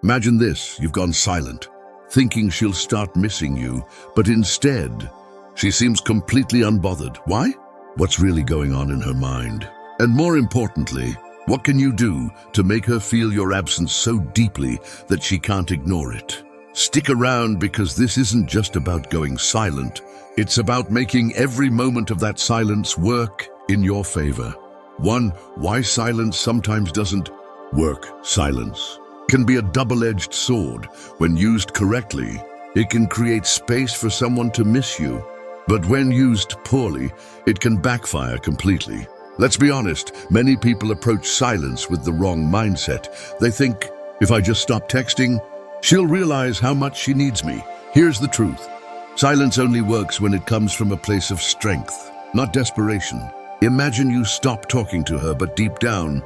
Imagine this, you've gone silent, thinking she'll start missing you, but instead, she seems completely unbothered. Why? What's really going on in her mind? And more importantly, what can you do to make her feel your absence so deeply that she can't ignore it? Stick around, because this isn't just about going silent. It's about making every moment of that silence work in your favor. 1. Why silence sometimes doesn't work. Silence can be a double-edged sword. When used correctly, it can create space for someone to miss you. But when used poorly, it can backfire completely. Let's be honest, many people approach silence with the wrong mindset. They think, if I just stop texting, she'll realize how much she needs me. Here's the truth. Silence only works when it comes from a place of strength, not desperation. Imagine you stop talking to her, but deep down,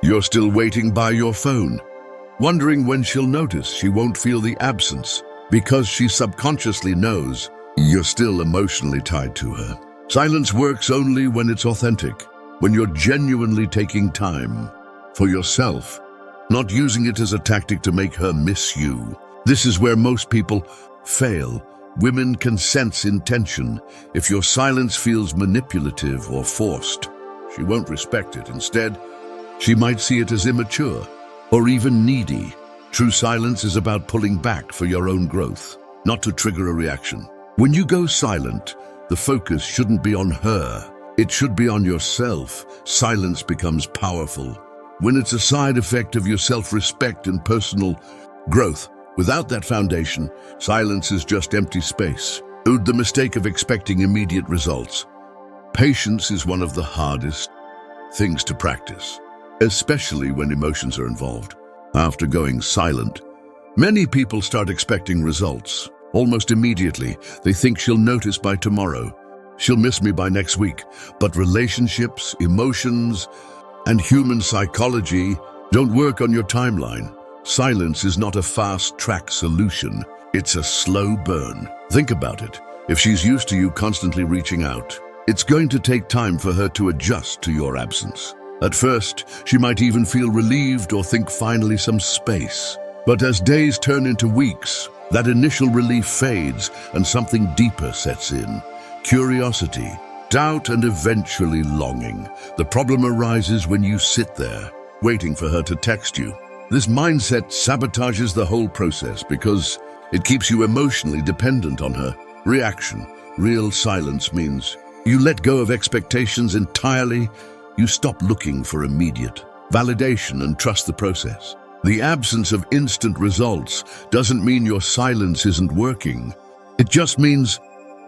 you're still waiting by your phone, wondering when she'll notice. She won't feel the absence because she subconsciously knows you're still emotionally tied to her. Silence works only when it's authentic, when you're genuinely taking time for yourself, not using it as a tactic to make her miss you. This is where most people fail. Women can sense intention. If your silence feels manipulative or forced, she won't respect it. Instead, she might see it as immature or even needy. True silence is about pulling back for your own growth, not to trigger a reaction. When you go silent, the focus shouldn't be on her. It should be on yourself. Silence becomes powerful when it's a side effect of your self-respect and personal growth. Without that foundation, silence is just empty space. The mistake of expecting immediate results. Patience is one of the hardest things to practice, especially when emotions are involved. After going silent, many people start expecting results. Almost immediately, they think she'll notice by tomorrow. She'll miss me by next week. But relationships, emotions, and human psychology don't work on your timeline. Silence is not a fast-track solution. It's a slow burn. Think about it. If she's used to you constantly reaching out, it's going to take time for her to adjust to your absence. At first, she might even feel relieved or think finally some space. But as days turn into weeks, that initial relief fades and something deeper sets in. Curiosity, doubt, and eventually longing. The problem arises when you sit there, waiting for her to text you. This mindset sabotages the whole process because it keeps you emotionally dependent on her reaction. Real silence means you let go of expectations entirely. You stop looking for immediate validation and trust the process. The absence of instant results doesn't mean your silence isn't working. It just means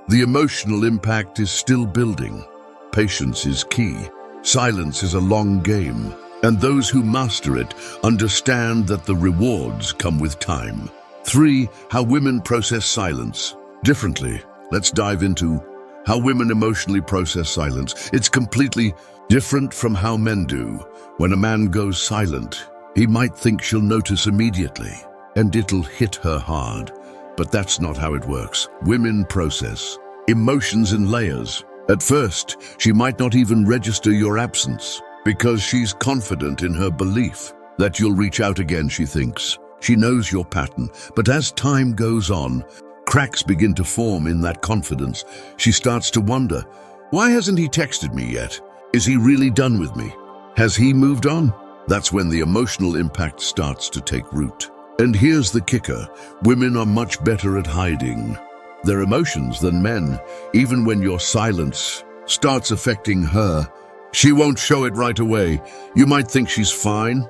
the emotional impact is still building. Patience is key. Silence is a long game, and those who master it understand that the rewards come with time. 3. How women process silence differently. Let's dive into how women emotionally process silence. It's completely different from how men do. When a man goes silent, he might think she'll notice immediately, and it'll hit her hard. But that's not how it works. Women process emotions in layers. At first, she might not even register your absence because she's confident in her belief that you'll reach out again, she thinks. She knows your pattern, but as time goes on, cracks begin to form in that confidence. She starts to wonder, why hasn't he texted me yet? Is he really done with me? Has he moved on? That's when the emotional impact starts to take root. And here's the kicker. Women are much better at hiding their emotions than men. Even when your silence starts affecting her, she won't show it right away. You might think she's fine,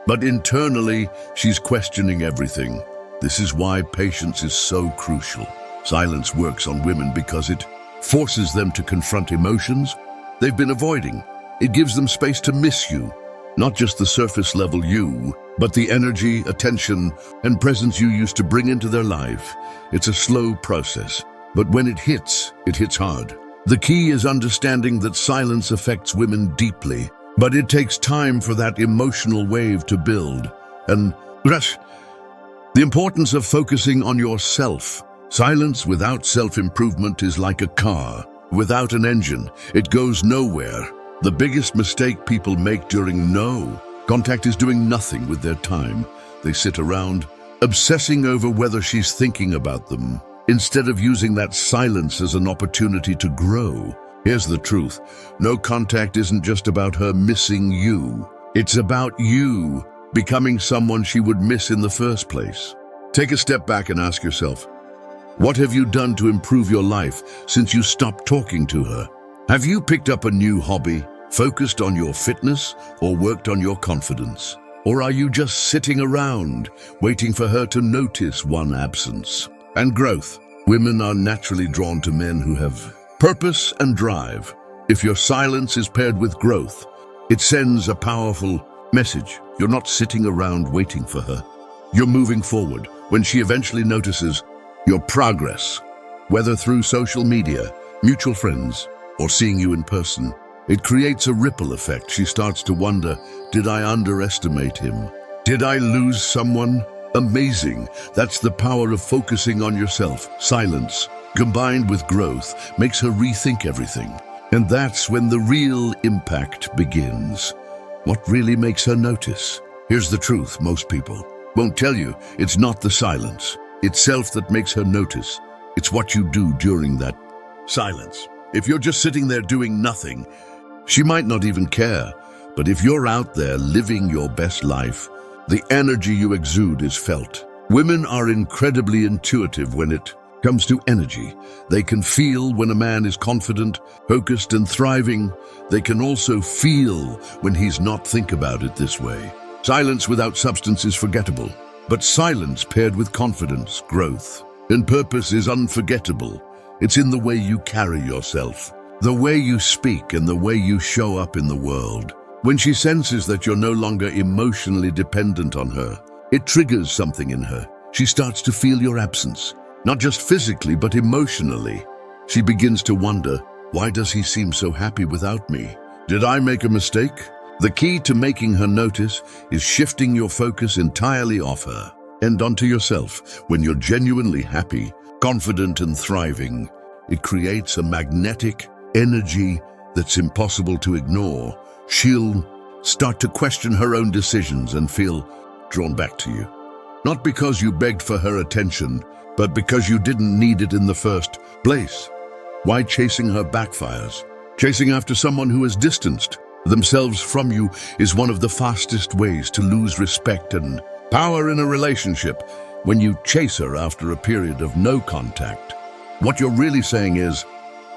but internally, she's questioning everything. This is why patience is so crucial. Silence works on women because it forces them to confront emotions they've been avoiding. It gives them space to miss you. Not just the surface level you, but the energy, attention, and presence you used to bring into their life. It's a slow process, but when it hits hard. The key is understanding that silence affects women deeply, but it takes time for that emotional wave to build. And the importance of focusing on yourself. Silence without self-improvement is like a car without an engine. It goes nowhere. The biggest mistake people make during no contact is doing nothing with their time. They sit around, obsessing over whether she's thinking about them, instead of using that silence as an opportunity to grow. Here's the truth. No contact isn't just about her missing you. It's about you becoming someone she would miss in the first place. Take a step back and ask yourself, what have you done to improve your life since you stopped talking to her? Have you picked up a new hobby, focused on your fitness, or worked on your confidence? Or are you just sitting around, waiting for her to notice one absence? And growth. Women are naturally drawn to men who have purpose and drive. If your silence is paired with growth, it sends a powerful message. You're not sitting around waiting for her. You're moving forward. When she eventually notices your progress, whether through social media, mutual friends, or seeing you in person, it creates a ripple effect. She starts to wonder, did I underestimate him? Did I lose someone? Amazing. That's the power of focusing on yourself. Silence, combined with growth, makes her rethink everything. And that's when the real impact begins. What really makes her notice? Here's the truth, most people won't tell you. It's not the silence itself that makes her notice. It's what you do during that silence. If you're just sitting there doing nothing, she might not even care. But if you're out there living your best life, the energy you exude is felt. Women are incredibly intuitive when it comes to energy. They can feel when a man is confident, focused, and thriving. They can also feel when he's not. Think about it this way. Silence without substance is forgettable, but silence paired with confidence, growth, and purpose is unforgettable. It's in the way you carry yourself, the way you speak, and the way you show up in the world. When she senses that you're no longer emotionally dependent on her, it triggers something in her. She starts to feel your absence, not just physically, but emotionally. She begins to wonder, why does he seem so happy without me? Did I make a mistake? The key to making her notice is shifting your focus entirely off her and onto yourself. When you're genuinely happy, confident, and thriving, it creates a magnetic energy that's impossible to ignore. She'll start to question her own decisions and feel drawn back to you. Not because you begged for her attention, but because you didn't need it in the first place. Why chasing her backfires? Chasing after someone who has distanced themselves from you is one of the fastest ways to lose respect and power in a relationship. When you chase her after a period of no contact, what you're really saying is,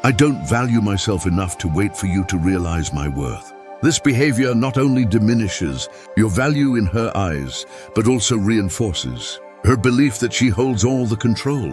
I don't value myself enough to wait for you to realize my worth. This behavior not only diminishes your value in her eyes, but also reinforces her belief that she holds all the control.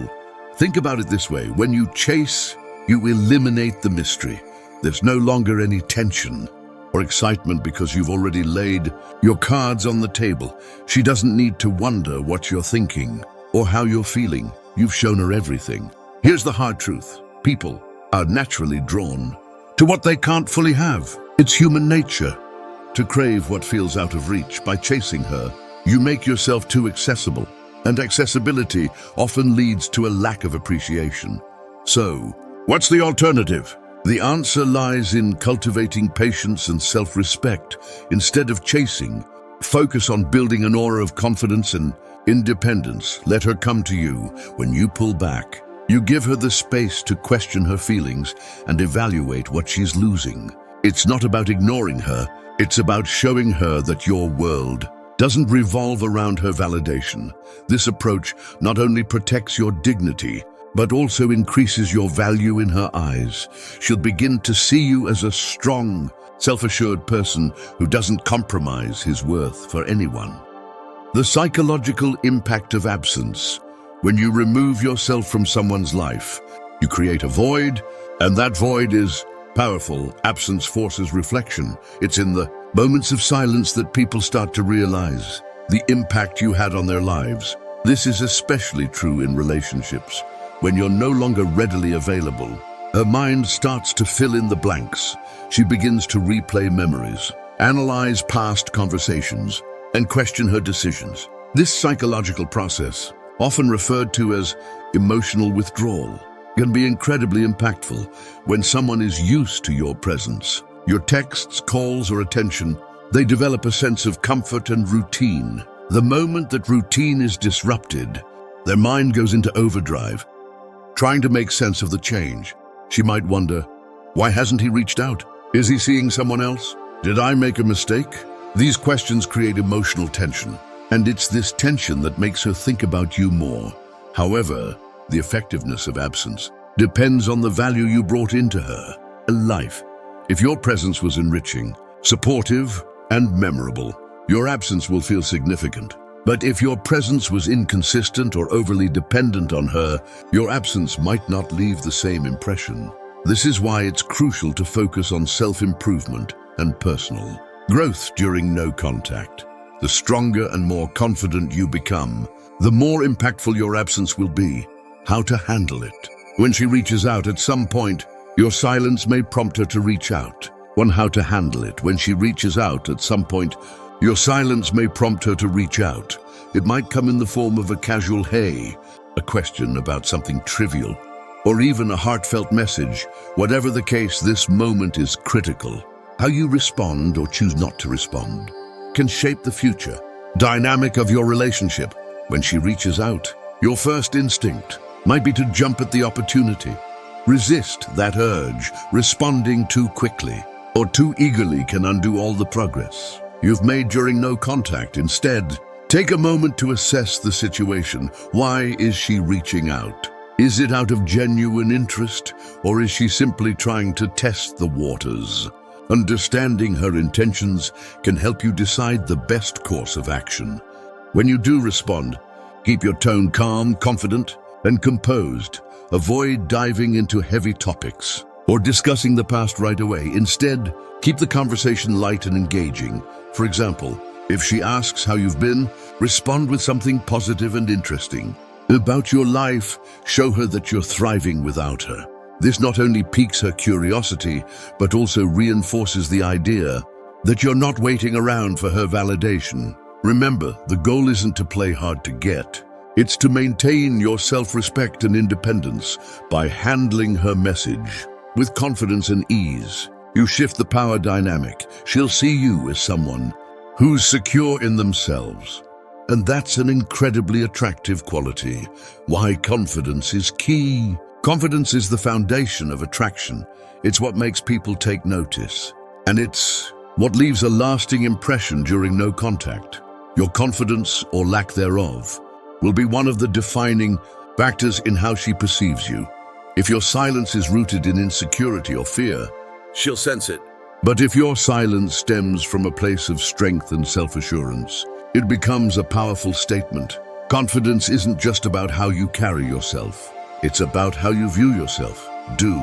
Think about it this way. When you chase, you eliminate the mystery. There's no longer any tension or excitement because you've already laid your cards on the table. She doesn't need to wonder what you're thinking or how you're feeling. You've shown her everything. Here's the hard truth. People are naturally drawn to what they can't fully have. It's human nature to crave what feels out of reach. By chasing her, you make yourself too accessible, and accessibility often leads to a lack of appreciation. So, what's the alternative? The answer lies in cultivating patience and self-respect. Instead of chasing, focus on building an aura of confidence and independence. Let her come to you. When you pull back, you give her the space to question her feelings and evaluate what she's losing. It's not about ignoring her, it's about showing her that your world doesn't revolve around her validation. This approach not only protects your dignity, but also increases your value in her eyes. She'll begin to see you as a strong, self-assured person who doesn't compromise his worth for anyone. The psychological impact of absence. When you remove yourself from someone's life, you create a void, and that void is powerful. Absence forces reflection. It's in the moments of silence that people start to realize the impact you had on their lives. This is especially true in relationships. When you're no longer readily available, her mind starts to fill in the blanks. She begins to replay memories, analyze past conversations, and question her decisions. This psychological process, often referred to as emotional withdrawal, can be incredibly impactful. When someone is used to your presence, your texts, calls, or attention, they develop a sense of comfort and routine. The moment that routine is disrupted, their mind goes into overdrive, trying to make sense of the change. She might wonder, why hasn't he reached out? Is he seeing someone else? Did I make a mistake? These questions create emotional tension, and it's this tension that makes her think about you more. However, the effectiveness of absence depends on the value you brought into her life. If your presence was enriching, supportive, and memorable, your absence will feel significant. But if your presence was inconsistent or overly dependent on her, your absence might not leave the same impression. This is why it's crucial to focus on self-improvement and personal growth during no contact. The stronger and more confident you become, the more impactful your absence will be. How to handle it. When she reaches out at some point, your silence may prompt her to reach out. How to handle it. When she reaches out at some point, your silence may prompt her to reach out. It might come in the form of a casual hey, a question about something trivial, or even a heartfelt message. Whatever the case, this moment is critical. How you respond or choose not to respond can shape the future dynamic of your relationship. When she reaches out, your first instinct might be to jump at the opportunity. Resist that urge. Responding too quickly or too eagerly can undo all the progress you've made during no contact. Instead, take a moment to assess the situation. Why is she reaching out? Is it out of genuine interest, or is she simply trying to test the waters? Understanding her intentions can help you decide the best course of action. When you do respond, keep your tone calm, confident, and composed. Avoid diving into heavy topics or discussing the past right away. Instead, keep the conversation light and engaging. For example, if she asks how you've been, respond with something positive and interesting about your life. Show her that you're thriving without her. This not only piques her curiosity, but also reinforces the idea that you're not waiting around for her validation. Remember, the goal isn't to play hard to get. It's to maintain your self-respect and independence by handling her message with confidence and ease. You shift the power dynamic. She'll see you as someone who's secure in themselves. And that's an incredibly attractive quality. Why confidence is key. Confidence is the foundation of attraction. It's what makes people take notice. And it's what leaves a lasting impression during no contact. Your confidence, or lack thereof, will be one of the defining factors in how she perceives you. If your silence is rooted in insecurity or fear, she'll sense it. But if your silence stems from a place of strength and self-assurance, it becomes a powerful statement. Confidence isn't just about how you carry yourself. It's about how you view yourself. Do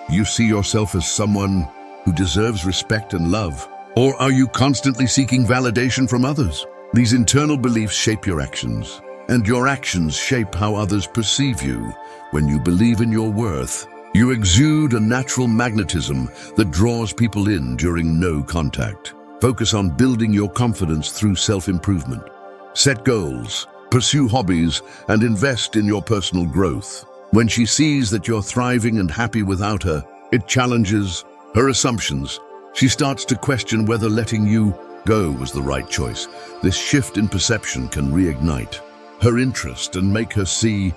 you see yourself as someone who deserves respect and love? Or are you constantly seeking validation from others? These internal beliefs shape your actions, and your actions shape how others perceive you. When you believe in your worth, you exude a natural magnetism that draws people in during no contact. Focus on building your confidence through self-improvement. Set goals, pursue hobbies, and invest in your personal growth. When she sees that you're thriving and happy without her, it challenges her assumptions. She starts to question whether letting you go was the right choice. This shift in perception can reignite her interest and make her see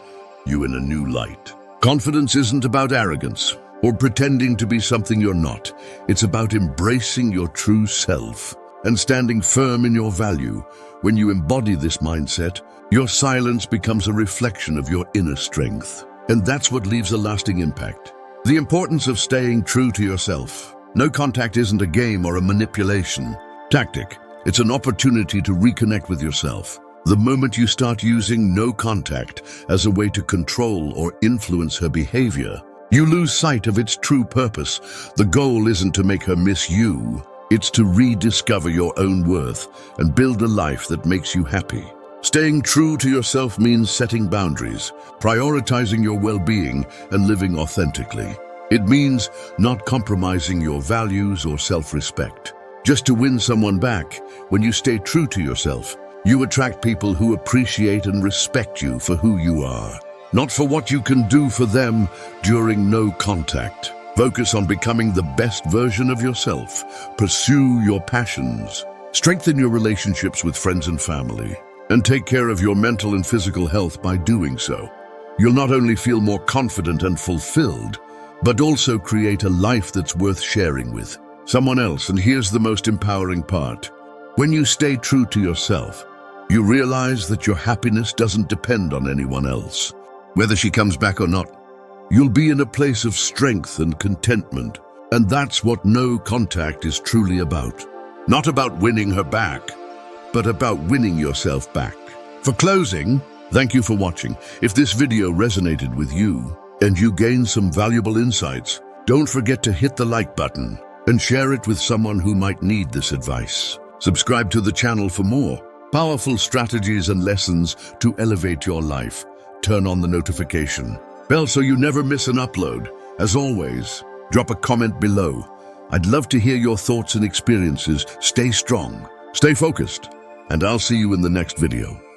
you in a new light. Confidence isn't about arrogance or pretending to be something you're not. It's about embracing your true self and standing firm in your value. When you embody this mindset, your silence becomes a reflection of your inner strength. And that's what leaves a lasting impact. The importance of staying true to yourself. No contact isn't a game or a manipulation tactic. It's an opportunity to reconnect with yourself. The moment you start using no contact as a way to control or influence her behavior, you lose sight of its true purpose. The goal isn't to make her miss you. It's to rediscover your own worth and build a life that makes you happy. Staying true to yourself means setting boundaries, prioritizing your well-being, and living authentically. It means not compromising your values or self-respect. Just to win someone back, when you stay true to yourself, you attract people who appreciate and respect you for who you are, not for what you can do for them during no contact. Focus on becoming the best version of yourself. Pursue your passions. Strengthen your relationships with friends and family. And take care of your mental and physical health by doing so. You'll not only feel more confident and fulfilled, but also create a life that's worth sharing with someone else. And here's the most empowering part. When you stay true to yourself, you realize that your happiness doesn't depend on anyone else. Whether she comes back or not, you'll be in a place of strength and contentment. And that's what no contact is truly about. Not about winning her back, but about winning yourself back. For closing, thank you for watching. If this video resonated with you and you gained some valuable insights, don't forget to hit the like button and share it with someone who might need this advice. Subscribe to the channel for more powerful strategies and lessons to elevate your life. Turn on the notification bell so you never miss an upload. As always, drop a comment below. I'd love to hear your thoughts and experiences. Stay strong, stay focused, and I'll see you in the next video.